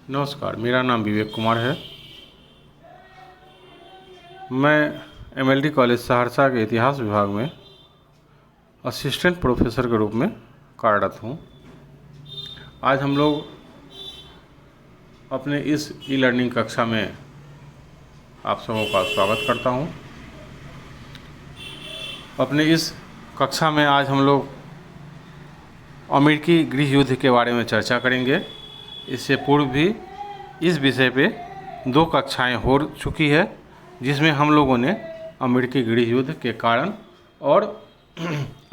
नमस्कार, मेरा नाम विवेक कुमार है। मैं एमएलडी कॉलेज सहरसा के इतिहास विभाग में असिस्टेंट प्रोफेसर के रूप में कार्यरत हूँ। आज हम लोग अपने इस ई लर्निंग कक्षा में आप सबों का स्वागत करता हूँ। अपने इस कक्षा में आज हम लोग अमेरिकी गृह युद्ध के बारे में चर्चा करेंगे। इससे पूर्व भी इस विषय पे 2 कक्षाएं हो चुकी है, जिसमें हम लोगों ने अमेरिकी गृह युद्ध के कारण और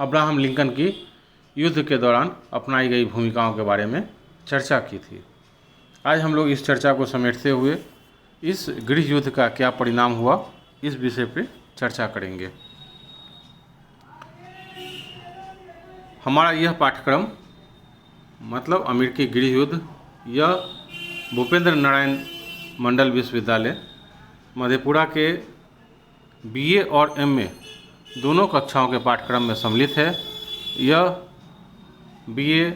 अब्राहम लिंकन की युद्ध के दौरान अपनाई गई भूमिकाओं के बारे में चर्चा की थी। आज हम लोग इस चर्चा को समेटते हुए इस गृह युद्ध का क्या परिणाम हुआ, इस विषय पे चर्चा करेंगे। हमारा यह पाठ्यक्रम मतलब अमेरिकी गृह युद्ध यह भूपेंद्र नारायण मंडल विश्वविद्यालय मधेपुरा के बीए और एमए दोनों कक्षाओं के पाठ्यक्रम में सम्मिलित है। यह बीए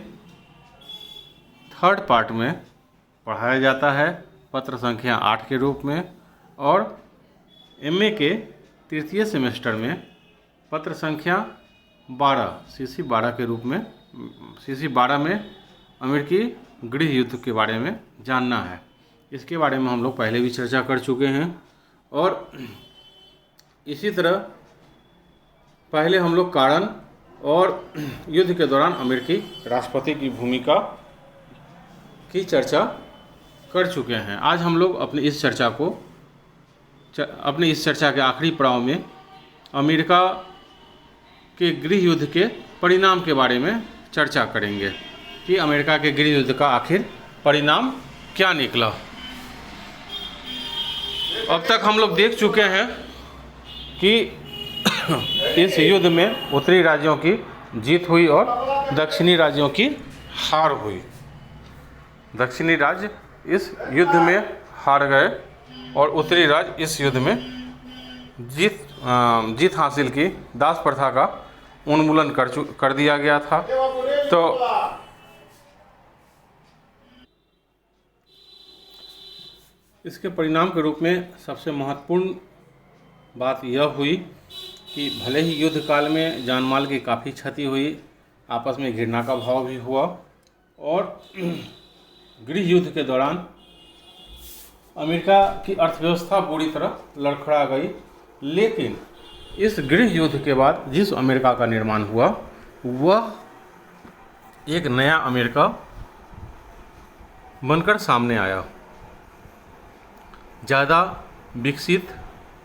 3rd पार्ट में पढ़ाया जाता है पत्र संख्या 8 के रूप में, और एमए के 3य सेमेस्टर में पत्र संख्या 12 सीसी 12 के रूप में सीसी 12 में अमेरिकी गृह युद्ध के बारे में जानना है। इसके बारे में हम लोग पहले भी चर्चा कर चुके हैं। और इसी तरह पहले हम लोग कारण और युद्ध के दौरान अमेरिकी राष्ट्रपति की भूमिका की चर्चा कर चुके हैं। आज हम लोग अपनी इस चर्चा के आखिरी पड़ाव में अमेरिका के गृह युद्ध के परिणाम के बारे में चर्चा करेंगे कि अमेरिका के गृह युद्ध का आखिर परिणाम क्या निकला। अब तक हम लोग देख चुके हैं कि इस युद्ध में उत्तरी राज्यों की जीत हुई और दक्षिणी राज्यों की हार हुई। दक्षिणी राज्य इस युद्ध में हार गए और उत्तरी राज्य इस युद्ध में जीत हासिल की। दास प्रथा का उन्मूलन कर दिया गया था। तो इसके परिणाम के रूप में सबसे महत्वपूर्ण बात यह हुई कि भले ही युद्ध काल में जान माल की काफ़ी क्षति हुई, आपस में घृणा का भाव भी हुआ और गृह युद्ध के दौरान अमेरिका की अर्थव्यवस्था बुरी तरह लड़खड़ा गई। लेकिन इस गृह युद्ध के बाद जिस अमेरिका का निर्माण हुआ वह एक नया अमेरिका बनकर सामने आया। ज़्यादा विकसित,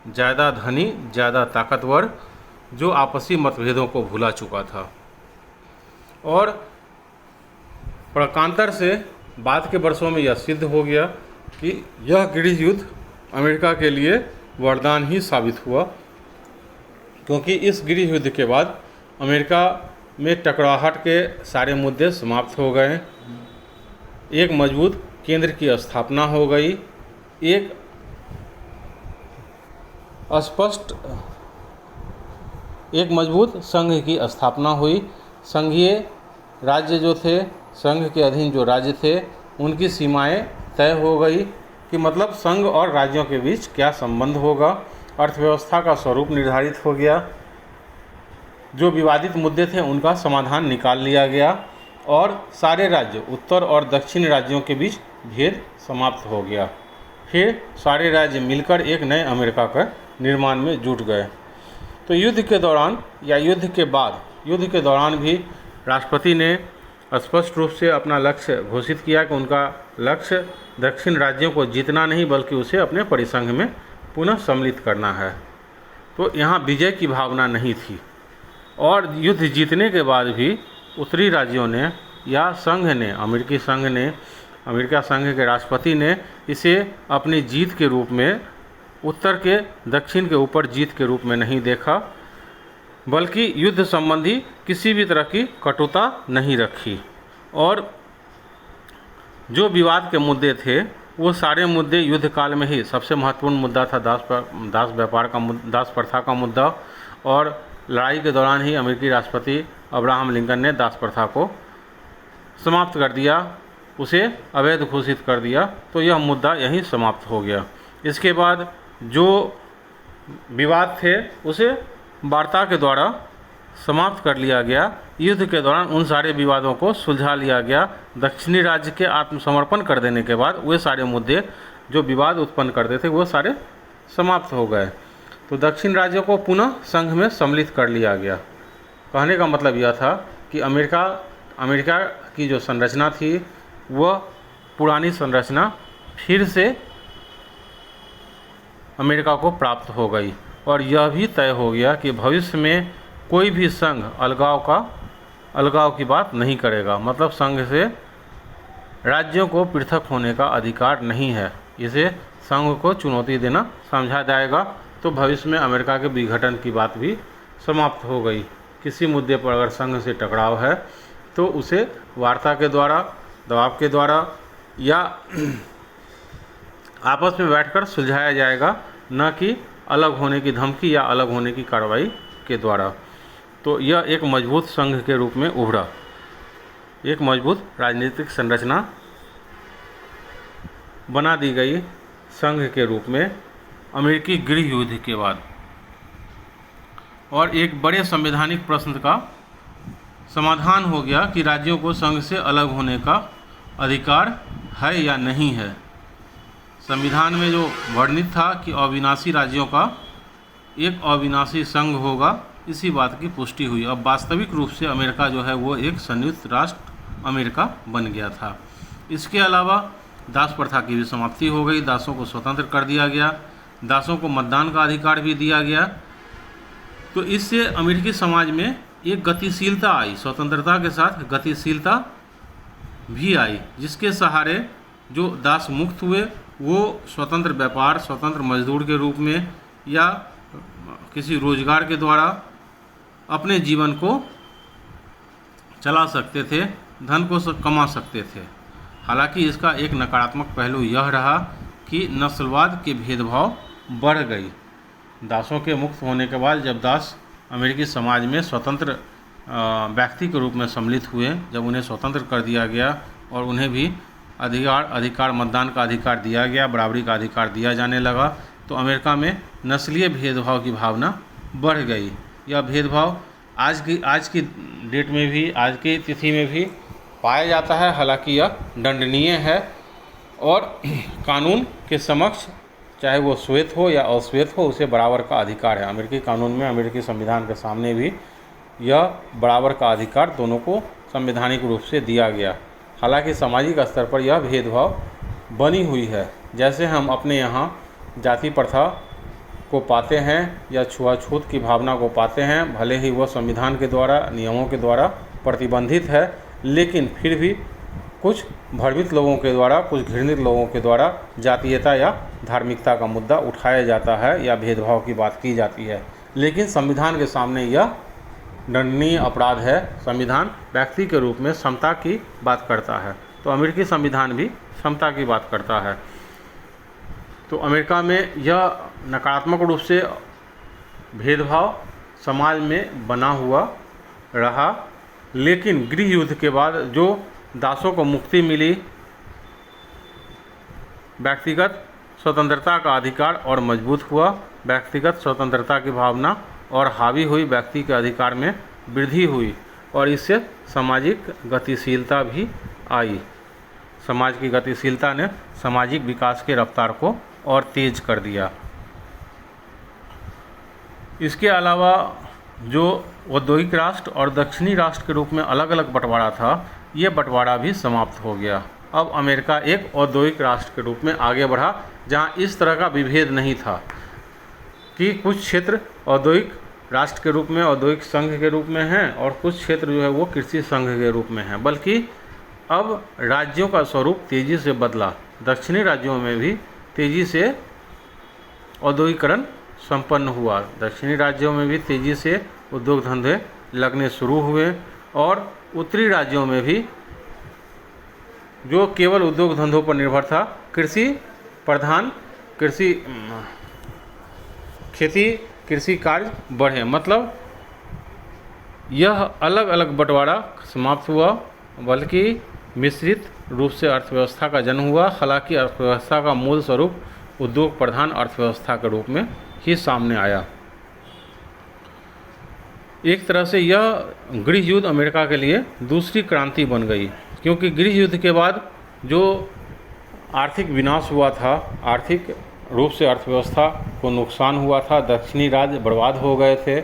ज़्यादा धनी, ज़्यादा ताकतवर, जो आपसी मतभेदों को भुला चुका था। और प्रकांतर से बाद के वर्षों में यह सिद्ध हो गया कि यह गृह युद्ध अमेरिका के लिए वरदान ही साबित हुआ, क्योंकि इस गृह युद्ध के बाद अमेरिका में टकराहट के सारे मुद्दे समाप्त हो गए। एक मजबूत केंद्र की स्थापना हो गई। एक मजबूत संघ की स्थापना हुई। संघीय राज्य जो थे, संघ के अधीन जो राज्य थे, उनकी सीमाएं तय हो गई कि मतलब संघ और राज्यों के बीच क्या संबंध होगा। अर्थव्यवस्था का स्वरूप निर्धारित हो गया। जो विवादित मुद्दे थे उनका समाधान निकाल लिया गया और सारे राज्य, उत्तर और दक्षिण राज्यों के बीच भेद समाप्त हो गया। फिर सारे राज्य मिलकर एक नए अमेरिका का निर्माण में जुट गए। तो युद्ध के दौरान या युद्ध के बाद, युद्ध के दौरान भी राष्ट्रपति ने स्पष्ट रूप से अपना लक्ष्य घोषित किया कि उनका लक्ष्य दक्षिण राज्यों को जीतना नहीं बल्कि उसे अपने परिसंघ में पुनः सम्मिलित करना है। तो यहाँ विजय की भावना नहीं थी। और युद्ध जीतने के बाद भी उत्तरी राज्यों ने या संघ ने, अमेरिका संघ के राष्ट्रपति ने इसे अपनी जीत के रूप में, उत्तर के दक्षिण के ऊपर जीत के रूप में नहीं देखा, बल्कि युद्ध संबंधी किसी भी तरह की कटुता नहीं रखी। और जो विवाद के मुद्दे थे वो सारे मुद्दे युद्ध काल में ही, सबसे महत्वपूर्ण मुद्दा था दास प्रथा का मुद्दा, और लड़ाई के दौरान ही अमेरिकी राष्ट्रपति अब्राहम लिंकन ने दास प्रथा को समाप्त कर दिया। उसे अवैध घोषित कर दिया। तो यह मुद्दा यहीं समाप्त हो गया। इसके बाद जो विवाद थे उसे वार्ता के द्वारा समाप्त कर लिया गया। युद्ध के दौरान उन सारे विवादों को सुलझा लिया गया। दक्षिणी राज्य के आत्मसमर्पण कर देने के बाद वे सारे मुद्दे जो विवाद उत्पन्न करते थे वो सारे समाप्त हो गए। तो दक्षिण राज्यों को पुनः संघ में सम्मिलित कर लिया गया। कहने का मतलब यह था कि अमेरिका की जो संरचना थी वह पुरानी संरचना फिर से अमेरिका को प्राप्त हो गई और यह भी तय हो गया कि भविष्य में कोई भी संघ अलगाव की बात नहीं करेगा। मतलब संघ से राज्यों को पृथक होने का अधिकार नहीं है। इसे संघ को चुनौती देना समझा जाएगा। तो भविष्य में अमेरिका के विघटन की बात भी समाप्त हो गई। किसी मुद्दे पर अगर संघ से टकराव है तो उसे वार्ता के द्वारा, दबाव के द्वारा या आपस में बैठकर सुलझाया जाएगा, न कि अलग होने की धमकी या अलग होने की कार्रवाई के द्वारा। तो यह एक मजबूत संघ के रूप में उभरा, एक मजबूत राजनीतिक संरचना बना दी गई संघ के रूप में अमेरिकी गृह युद्ध के बाद। और एक बड़े संवैधानिक प्रश्न का समाधान हो गया कि राज्यों को संघ से अलग होने का अधिकार है या नहीं है। संविधान में जो वर्णित था कि अविनाशी राज्यों का एक अविनाशी संघ होगा, इसी बात की पुष्टि हुई। अब वास्तविक रूप से अमेरिका जो है वो एक संयुक्त राष्ट्र अमेरिका बन गया था। इसके अलावा दास प्रथा की भी समाप्ति हो गई। दासों को स्वतंत्र कर दिया गया। दासों को मतदान का अधिकार भी दिया गया। तो इससे अमेरिकी समाज में एक गतिशीलता आई, स्वतंत्रता के साथ गतिशीलता भी आई, जिसके सहारे जो दास मुक्त हुए वो स्वतंत्र व्यापार, स्वतंत्र मजदूर के रूप में या किसी रोजगार के द्वारा अपने जीवन को चला सकते थे, धन को कमा सकते थे। हालांकि इसका एक नकारात्मक पहलू यह रहा कि नस्लवाद के भेदभाव बढ़ गई। दासों के मुक्त होने के बाद जब दास अमेरिकी समाज में स्वतंत्र व्यक्ति के रूप में सम्मिलित हुए, जब उन्हें स्वतंत्र कर दिया गया और उन्हें भी अधिकार मतदान का अधिकार दिया गया, बराबरी का अधिकार दिया जाने लगा, तो अमेरिका में नस्लीय भेदभाव की भावना बढ़ गई। यह भेदभाव आज की डेट में भी, आज की तिथि में भी पाया जाता है। हालांकि यह दंडनीय है और कानून के समक्ष चाहे वो श्वेत हो या अश्वेत हो, उसे बराबर का अधिकार है। अमेरिकी कानून में, अमेरिकी संविधान के सामने भी यह बराबर का अधिकार दोनों को संवैधानिक रूप से दिया गया। हालांकि सामाजिक स्तर पर यह भेदभाव बनी हुई है। जैसे हम अपने यहाँ जाति प्रथा को पाते हैं या छुआछूत की भावना को पाते हैं, भले ही वह संविधान के द्वारा, नियमों के द्वारा प्रतिबंधित है, लेकिन फिर भी कुछ भ्रमित लोगों के द्वारा, कुछ घृणित लोगों के द्वारा जातीयता या धार्मिकता का मुद्दा उठाया जाता है या भेदभाव की बात की जाती है। लेकिन संविधान के सामने यह दंडनीय अपराध है। संविधान व्यक्ति के रूप में समता की बात करता है, तो अमेरिकी संविधान भी समता की बात करता है। तो अमेरिका में यह नकारात्मक रूप से भेदभाव समाज में बना हुआ रहा। लेकिन गृह युद्ध के बाद जो दासों को मुक्ति मिली, व्यक्तिगत स्वतंत्रता का अधिकार और मजबूत हुआ, व्यक्तिगत स्वतंत्रता की भावना और हावी हुई, व्यक्ति के अधिकार में वृद्धि हुई और इससे सामाजिक गतिशीलता भी आई। समाज की गतिशीलता ने सामाजिक विकास के रफ्तार को और तेज कर दिया। इसके अलावा जो औद्योगिक राष्ट्र और दक्षिणी राष्ट्र के रूप में अलग अलग बंटवारा था, ये बंटवारा भी समाप्त हो गया। अब अमेरिका एक औद्योगिक राष्ट्र के रूप में आगे बढ़ा, जहाँ इस तरह का विभेद नहीं था कि कुछ क्षेत्र औद्योगिक राष्ट्र के रूप में, औद्योगिक संघ के रूप में हैं और कुछ क्षेत्र जो है वो कृषि संघ के रूप में हैं। बल्कि अब राज्यों का स्वरूप तेज़ी से बदला। दक्षिणी राज्यों में भी तेज़ी से औद्योगिकरण संपन्न हुआ। दक्षिणी राज्यों में भी तेज़ी से उद्योग धंधे लगने शुरू हुए और उत्तरी राज्यों में भी जो केवल उद्योग धंधों पर निर्भर था, कृषि कार्य बढ़े। मतलब यह अलग अलग बंटवारा समाप्त हुआ, बल्कि मिश्रित रूप से अर्थव्यवस्था का जन्म हुआ। हालांकि अर्थव्यवस्था का मूल स्वरूप उद्योग प्रधान अर्थव्यवस्था के रूप में ही सामने आया। एक तरह से यह गृह युद्ध अमेरिका के लिए दूसरी क्रांति बन गई, क्योंकि गृह युद्ध के बाद जो आर्थिक विनाश हुआ था, आर्थिक रूप से अर्थव्यवस्था को नुकसान हुआ था, दक्षिणी राज्य बर्बाद हो गए थे,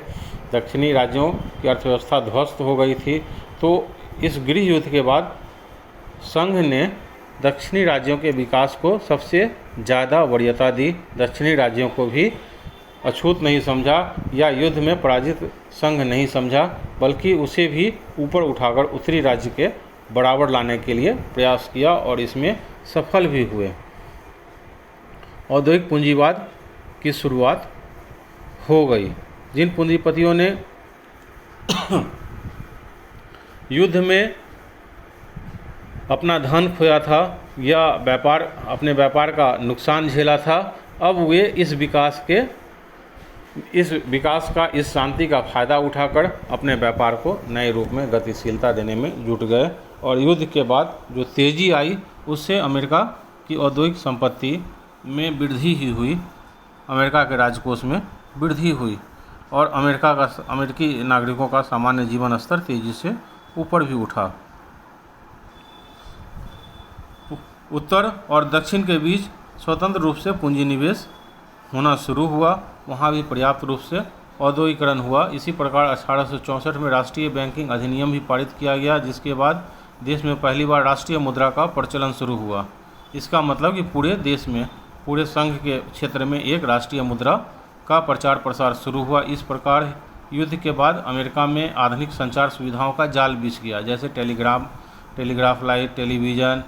दक्षिणी राज्यों की अर्थव्यवस्था ध्वस्त हो गई थी। तो इस गृह युद्ध के बाद संघ ने दक्षिणी राज्यों के विकास को सबसे ज़्यादा वरीयता दी। दक्षिणी राज्यों को भी अछूत नहीं समझा या युद्ध में पराजित संघ नहीं समझा, बल्कि उसे भी ऊपर उठाकर उत्तरी राज्य के बराबर लाने के लिए प्रयास किया और इसमें सफल भी हुए। औद्योगिक पूंजीवाद की शुरुआत हो गई। जिन पूंजीपतियों ने युद्ध में अपना धन खोया था या अपने व्यापार का नुकसान झेला था, अब वे इस शांति का फ़ायदा उठाकर अपने व्यापार को नए रूप में गतिशीलता देने में जुट गए। और युद्ध के बाद जो तेज़ी आई उससे अमेरिका की औद्योगिक संपत्ति में वृद्धि ही हुई, अमेरिका के राजकोष में वृद्धि हुई और अमेरिकी नागरिकों का सामान्य जीवन स्तर तेज़ी से ऊपर भी उठा। उत्तर और दक्षिण के बीच स्वतंत्र रूप से पूंजी निवेश होना शुरू हुआ, वहाँ भी पर्याप्त रूप से औद्योगिकरण हुआ। इसी प्रकार 1864 में राष्ट्रीय बैंकिंग अधिनियम भी पारित किया गया, जिसके बाद देश में पहली बार राष्ट्रीय मुद्रा का प्रचलन शुरू हुआ। इसका मतलब कि पूरे देश में, पूरे संघ के क्षेत्र में एक राष्ट्रीय मुद्रा का प्रचार प्रसार शुरू हुआ। इस प्रकार युद्ध के बाद अमेरिका में आधुनिक संचार सुविधाओं का जाल बिछ गया, जैसे टेलीग्राफ लाइट, टेलीविज़न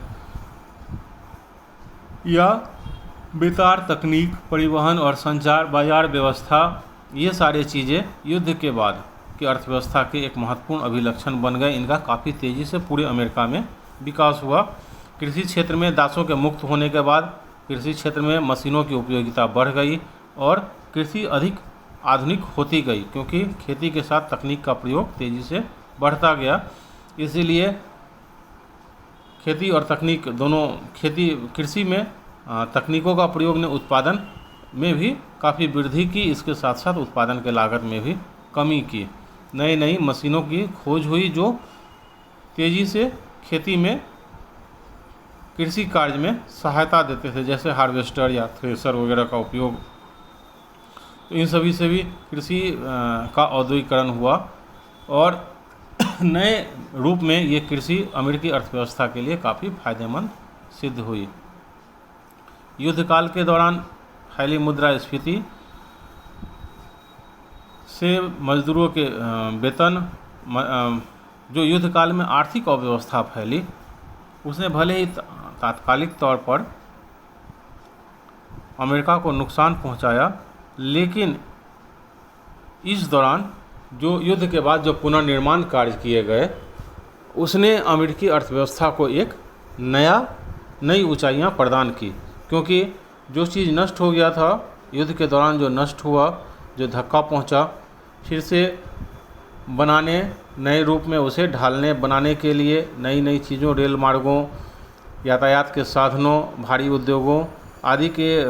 या बेतार तकनीक, परिवहन और संचार बाजार व्यवस्था, ये सारी चीज़ें युद्ध के बाद की अर्थव्यवस्था के एक महत्वपूर्ण अभिलक्षण बन गए। इनका काफ़ी तेज़ी से पूरे अमेरिका में विकास हुआ। कृषि क्षेत्र में दासों के मुक्त होने के बाद कृषि क्षेत्र में मशीनों की उपयोगिता बढ़ गई और कृषि अधिक आधुनिक होती गई, क्योंकि खेती के साथ तकनीक का प्रयोग तेज़ी से बढ़ता गया। इसीलिए खेती और तकनीक दोनों, कृषि में तकनीकों का प्रयोग ने उत्पादन में भी काफ़ी वृद्धि की, इसके साथ साथ उत्पादन के लागत में भी कमी की। नई नई मशीनों की खोज हुई जो तेज़ी से खेती में, कृषि कार्य में सहायता देते थे, जैसे हार्वेस्टर या थ्रेशर वगैरह का उपयोग। तो इन सभी से भी कृषि का औद्योगिकरण हुआ और नए रूप में ये कृषि अमेरिकी अर्थव्यवस्था के लिए काफ़ी फायदेमंद सिद्ध हुई। युद्ध काल के दौरान फैली मुद्रास्फीति से मजदूरों के वेतन, जो युद्ध काल में आर्थिक अव्यवस्था फैली, उसने भले ही तात्कालिक तौर पर अमेरिका को नुकसान पहुंचाया, लेकिन इस दौरान जो युद्ध के बाद जो पुनर्निर्माण कार्य किए गए, उसने अमेरिकी अर्थव्यवस्था को एक नई ऊंचाइयां प्रदान की। क्योंकि जो चीज़ नष्ट हो गया था युद्ध के दौरान, जो नष्ट हुआ, जो धक्का पहुंचा, फिर से बनाने, नए रूप में उसे ढालने बनाने के लिए नई चीज़ों, रेल मार्गों, यातायात के साधनों, भारी उद्योगों आदि के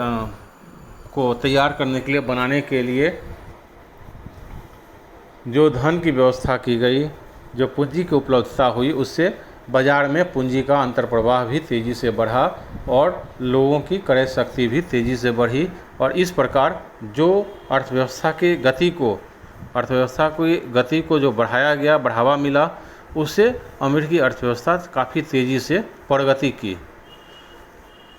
को तैयार करने के लिए, बनाने के लिए जो धन की व्यवस्था की गई, जो पूंजी की उपलब्धता हुई, उससे बाज़ार में पूंजी का अंतर्प्रवाह भी तेज़ी से बढ़ा और लोगों की क्रय शक्ति भी तेज़ी से बढ़ी। और इस प्रकार जो अर्थव्यवस्था की गति को जो बढ़ाया गया, बढ़ावा मिला, उससे अमेरिकी अर्थव्यवस्था काफ़ी तेज़ी से प्रगति की।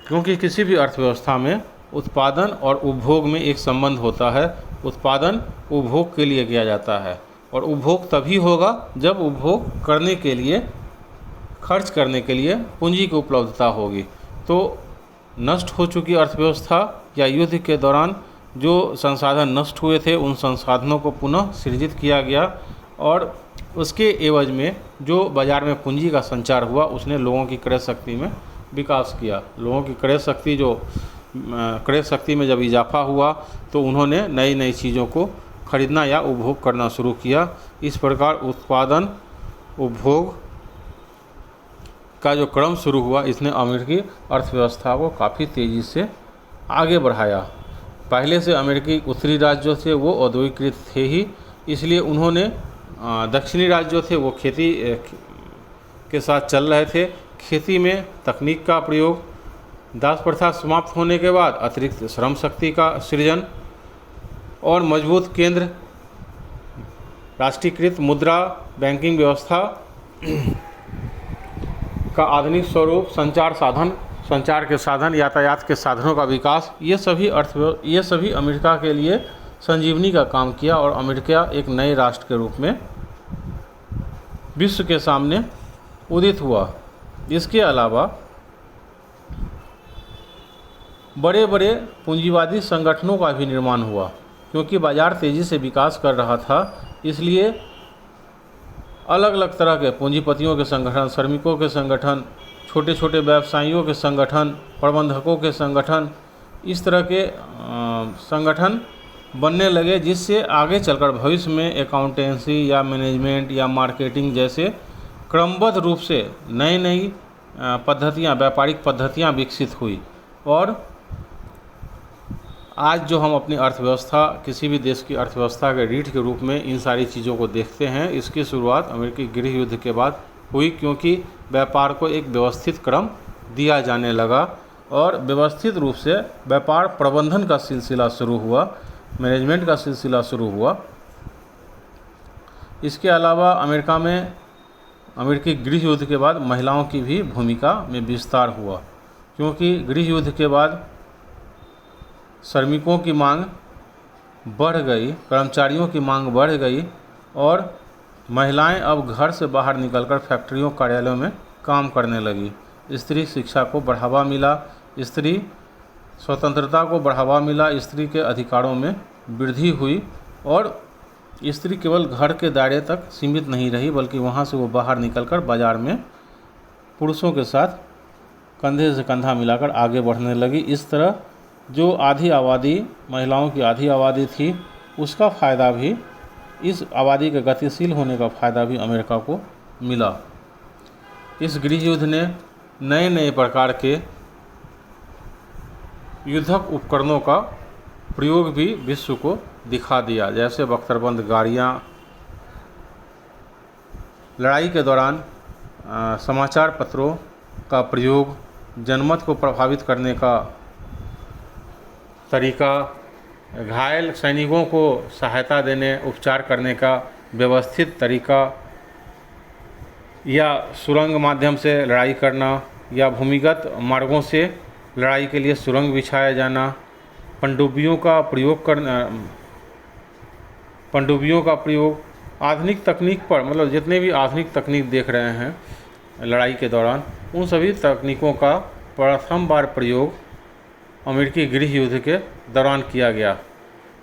क्योंकि किसी भी अर्थव्यवस्था में उत्पादन और उपभोग में एक संबंध होता है। उत्पादन उपभोग के लिए किया जाता है और उपभोग तभी होगा जब उपभोग करने के लिए, खर्च करने के लिए पूंजी की उपलब्धता होगी। तो नष्ट हो चुकी अर्थव्यवस्था या युद्ध के दौरान जो संसाधन नष्ट हुए थे, उन संसाधनों को पुनः सृजित किया गया और उसके एवज में जो बाज़ार में पूंजी का संचार हुआ, उसने लोगों की क्रय शक्ति में विकास किया। लोगों की क्रय शक्ति में जब इजाफा हुआ तो उन्होंने नई चीज़ों को खरीदना या उपभोग करना शुरू किया। इस प्रकार उत्पादन, उपभोग का जो क्रम शुरू हुआ, इसने अमेरिकी अर्थव्यवस्था को काफ़ी तेज़ी से आगे बढ़ाया। पहले से अमेरिकी उत्तरी राज्य जो थे वो औद्योगिकृत थे ही, इसलिए उन्होंने दक्षिणी राज्य जो थे वो खेती के साथ चल रहे थे। खेती में तकनीक का प्रयोग, दास प्रथा समाप्त होने के बाद अतिरिक्त श्रम शक्ति का सृजन और मजबूत केंद्र, राष्ट्रीयकृत मुद्रा, बैंकिंग व्यवस्था का आधुनिक स्वरूप, संचार के साधन, यातायात के साधनों का विकास, ये सभी अमेरिका के लिए संजीवनी का काम किया और अमेरिका एक नए राष्ट्र के रूप में विश्व के सामने उदित हुआ। इसके अलावा बड़े बड़े पूंजीवादी संगठनों का भी निर्माण हुआ, क्योंकि बाजार तेज़ी से विकास कर रहा था, इसलिए अलग अलग तरह के पूंजीपतियों के संगठन, श्रमिकों के संगठन, छोटे छोटे व्यवसायियों के संगठन, प्रबंधकों के संगठन, इस तरह के संगठन बनने लगे, जिससे आगे चलकर भविष्य में अकाउंटेंसी या मैनेजमेंट या मार्केटिंग जैसे क्रमबद्ध रूप से नई पद्धतियाँ, व्यापारिक पद्धतियाँ विकसित हुई। और आज जो हम अपनी अर्थव्यवस्था, किसी भी देश की अर्थव्यवस्था के रीढ़ के रूप में इन सारी चीज़ों को देखते हैं, इसकी शुरुआत अमेरिकी गृह युद्ध के बाद हुई, क्योंकि व्यापार को एक व्यवस्थित क्रम दिया जाने लगा और व्यवस्थित रूप से व्यापार प्रबंधन का सिलसिला शुरू हुआ, मैनेजमेंट का सिलसिला शुरू हुआ। इसके अलावा अमेरिका में अमेरिकी गृह युद्ध के बाद महिलाओं की भी भूमिका में विस्तार हुआ, क्योंकि गृह युद्ध के बाद श्रमिकों की मांग बढ़ गई, कर्मचारियों की मांग बढ़ गई और महिलाएं अब घर से बाहर निकलकर फैक्ट्रियों, कार्यालयों में काम करने लगी। स्त्री शिक्षा को बढ़ावा मिला, स्त्री स्वतंत्रता को बढ़ावा मिला, स्त्री के अधिकारों में वृद्धि हुई और स्त्री केवल घर के दायरे तक सीमित नहीं रही, बल्कि वहाँ से वो बाहर निकलकर बाज़ार में पुरुषों के साथ कंधे से कंधा मिलाकर आगे बढ़ने लगी। इस तरह जो आधी आबादी, महिलाओं की आधी आबादी थी, उसका फ़ायदा भी, इस आबादी के गतिशील होने का फ़ायदा भी अमेरिका को मिला। इस गृह युद्ध ने नए नए प्रकार के युद्धक उपकरणों का प्रयोग भी विश्व को दिखा दिया, जैसे बख्तरबंद गाड़ियाँ, लड़ाई के दौरान समाचार पत्रों का प्रयोग, जनमत को प्रभावित करने का तरीका, घायल सैनिकों को सहायता देने, उपचार करने का व्यवस्थित तरीका, या सुरंग माध्यम से लड़ाई करना, या भूमिगत मार्गों से लड़ाई के लिए सुरंग बिछाया जाना, पनडुब्बियों का प्रयोग आधुनिक तकनीक पर, मतलब जितने भी आधुनिक तकनीक देख रहे हैं लड़ाई के दौरान, उन सभी तकनीकों का प्रथम बार प्रयोग अमेरिकी गृह युद्ध के दौरान किया गया।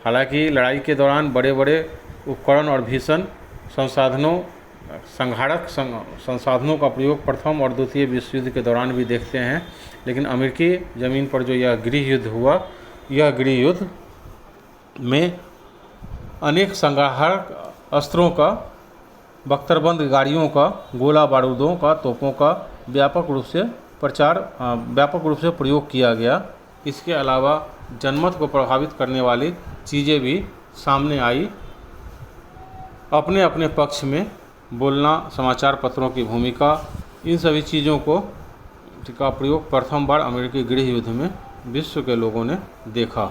हालांकि लड़ाई के दौरान बड़े बड़े उपकरण और भीषण संहारक संसाधनों का प्रयोग प्रथम और द्वितीय विश्व युद्ध के दौरान भी देखते हैं, लेकिन अमेरिकी ज़मीन पर जो यह गृह युद्ध हुआ, यह गृह युद्ध में अनेक संहारक अस्त्रों का, बख्तरबंद गाड़ियों का, गोला बारूदों का, तोपों का व्यापक रूप से प्रयोग किया गया। इसके अलावा जनमत को प्रभावित करने वाली चीज़ें भी सामने आई। अपने अपने पक्ष में बोलना, समाचार पत्रों की भूमिका, इन सभी चीज़ों का प्रयोग प्रथम बार अमेरिकी गृह युद्ध में विश्व के लोगों ने देखा।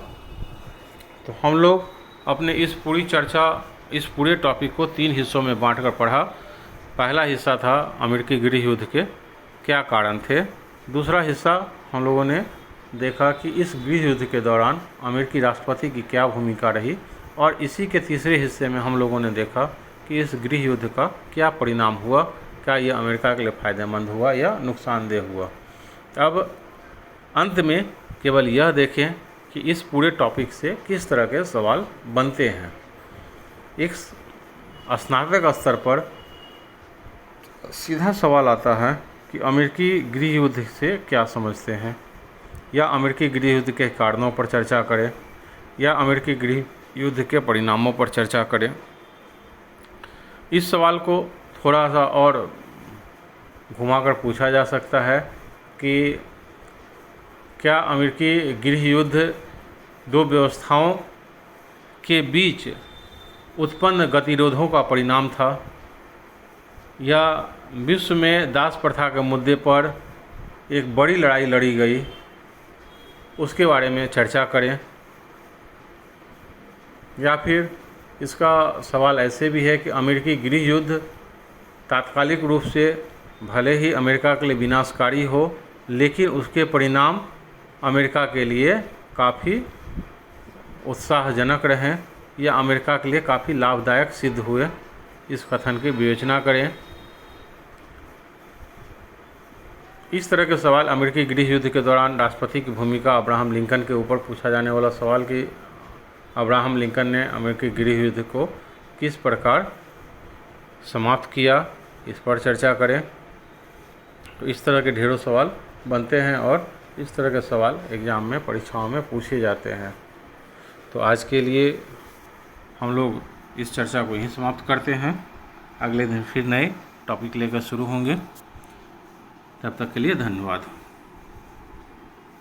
तो हम लोग अपने इस पूरे टॉपिक को 3 हिस्सों में बांटकर पढ़ा। पहला हिस्सा था अमेरिकी गृह युद्ध के क्या कारण थे। दूसरा हिस्सा हम लोगों ने देखा कि इस गृह युद्ध के दौरान अमेरिकी राष्ट्रपति की क्या भूमिका रही, और इसी के तीसरे हिस्से में हम लोगों ने देखा कि इस गृह युद्ध का क्या परिणाम हुआ, क्या यह अमेरिका के लिए फ़ायदेमंद हुआ या नुकसानदेह हुआ। अब अंत में केवल यह देखें कि इस पूरे टॉपिक से किस तरह के सवाल बनते हैं। एक स्नातक स्तर पर सीधा सवाल आता है कि अमेरिकी गृह युद्ध से क्या समझते हैं, या अमेरिकी गृह युद्ध के कारणों पर चर्चा करें, या अमेरिकी गृह युद्ध के परिणामों पर चर्चा करें। इस सवाल को थोड़ा सा और घुमाकर पूछा जा सकता है कि क्या अमेरिकी गृह युद्ध दो व्यवस्थाओं के बीच उत्पन्न गतिरोधों का परिणाम था, या विश्व में दास प्रथा के मुद्दे पर एक बड़ी लड़ाई लड़ी गई, उसके बारे में चर्चा करें। या फिर इसका सवाल ऐसे भी है कि अमेरिकी गृह युद्ध तात्कालिक रूप से भले ही अमेरिका के लिए विनाशकारी हो, लेकिन उसके परिणाम अमेरिका के लिए काफ़ी उत्साहजनक रहे या अमेरिका के लिए काफ़ी लाभदायक सिद्ध हुए। इस कथन की विवेचना करें। इस तरह के सवाल अमेरिकी गृह युद्ध के दौरान राष्ट्रपति की भूमिका अब्राहम लिंकन के ऊपर पूछा जाने वाला सवाल कि अब्राहम लिंकन ने अमेरिकी गृह युद्ध को किस प्रकार समाप्त किया, इस पर चर्चा करें। तो इस तरह के ढेरों सवाल बनते हैं और इस तरह के सवाल एग्ज़ाम में, परीक्षाओं में पूछे जाते हैं। तो आज के लिए हम लोग इस चर्चा को यहीं समाप्त करते हैं। अगले दिन फिर नए टॉपिक लेकर शुरू होंगे। तब तक के लिए धन्यवाद।